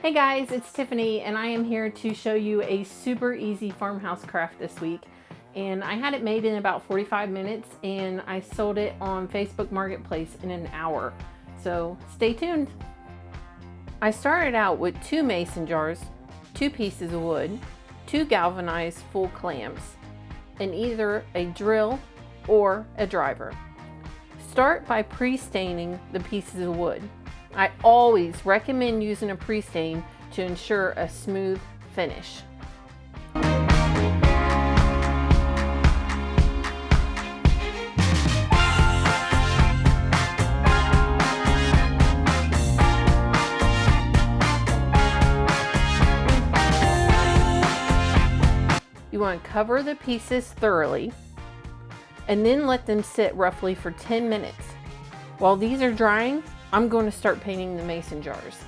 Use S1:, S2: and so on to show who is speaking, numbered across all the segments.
S1: Hey guys, it's Tiffany and I am here to show you a super easy farmhouse craft this week. And I had it made in about 45 minutes and I sold it on Facebook Marketplace in an hour. So stay tuned. I started out with 2 mason jars, 2 pieces of wood, 2 galvanized full clamps, and either a drill or a driver. Start by pre-staining the pieces of wood. I always recommend using a pre-stain to ensure a smooth finish. You want to cover the pieces thoroughly and then let them sit roughly for 10 minutes. While these are drying, I'm going to start painting the mason jars.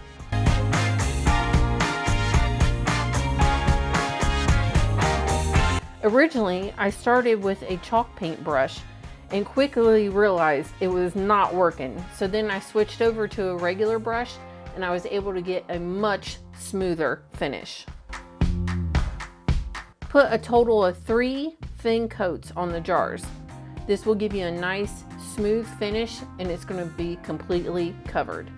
S1: Originally, I started with a chalk paint brush and quickly realized it was not working. So then I switched over to a regular brush and I was able to get a much smoother finish. Put a total of 3 thin coats on the jars. This will give you a nice smooth finish and it's going to be completely covered.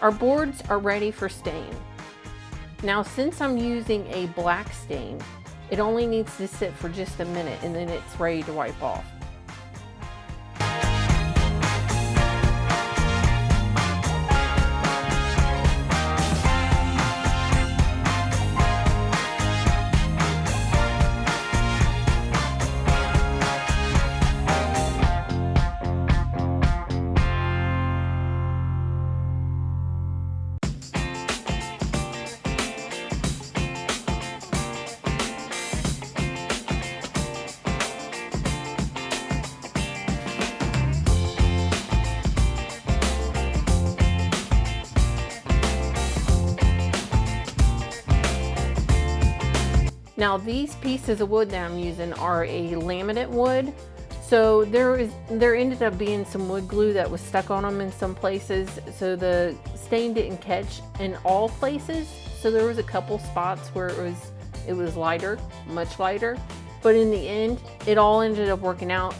S1: Our boards are ready for stain. Now, since I'm using a black stain, it only needs to sit for just a minute and then it's ready to wipe off. Now these pieces of wood that I'm using are a laminate wood. So there ended up being some wood glue that was stuck on them in some places. So the stain didn't catch in all places. So there was a couple spots where it was lighter, much lighter. But in the end, it all ended up working out.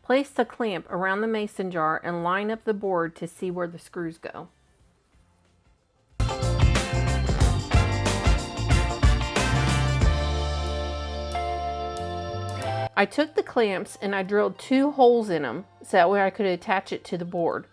S1: Place the clamp around the mason jar and line up the board to see where the screws go. I took the clamps and I drilled 2 holes in them so that way I could attach it to the board.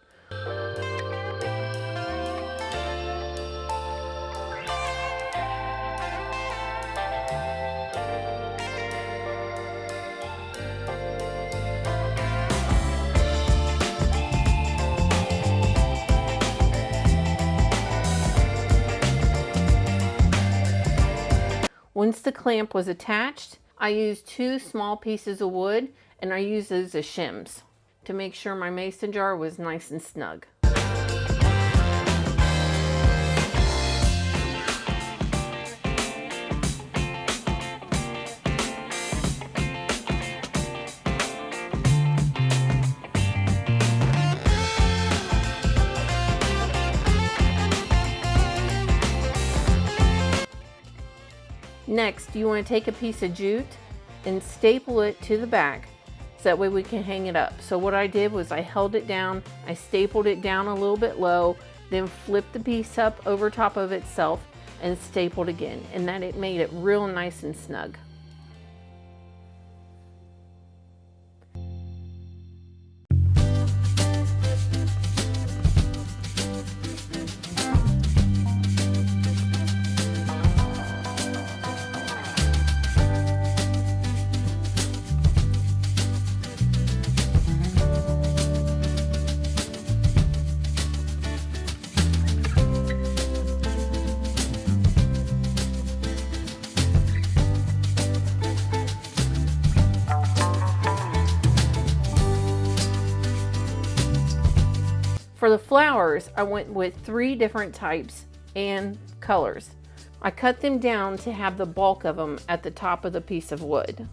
S1: Once the clamp was attached, I used 2 small pieces of wood and I used those as shims to make sure my mason jar was nice and snug. Next, you want to take a piece of jute and staple it to the back so that way we can hang it up. So what I did was I held it down, I stapled it down a little bit low, then flipped the piece up over top of itself, and stapled again, and that it made it real nice and snug. For the flowers, I went with 3 different types and colors. I cut them down to have the bulk of them at the top of the piece of wood.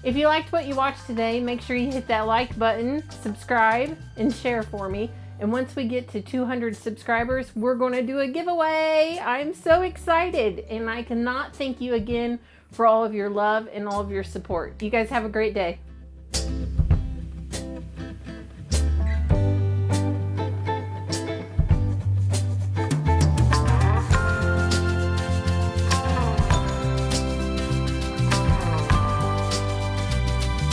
S1: If you liked what you watched today, make sure you hit that like button, subscribe, and share for me. And once we get to 200 subscribers, we're going to do a giveaway. I'm so excited, and I cannot thank you again for all of your love and all of your support. You guys have a great day.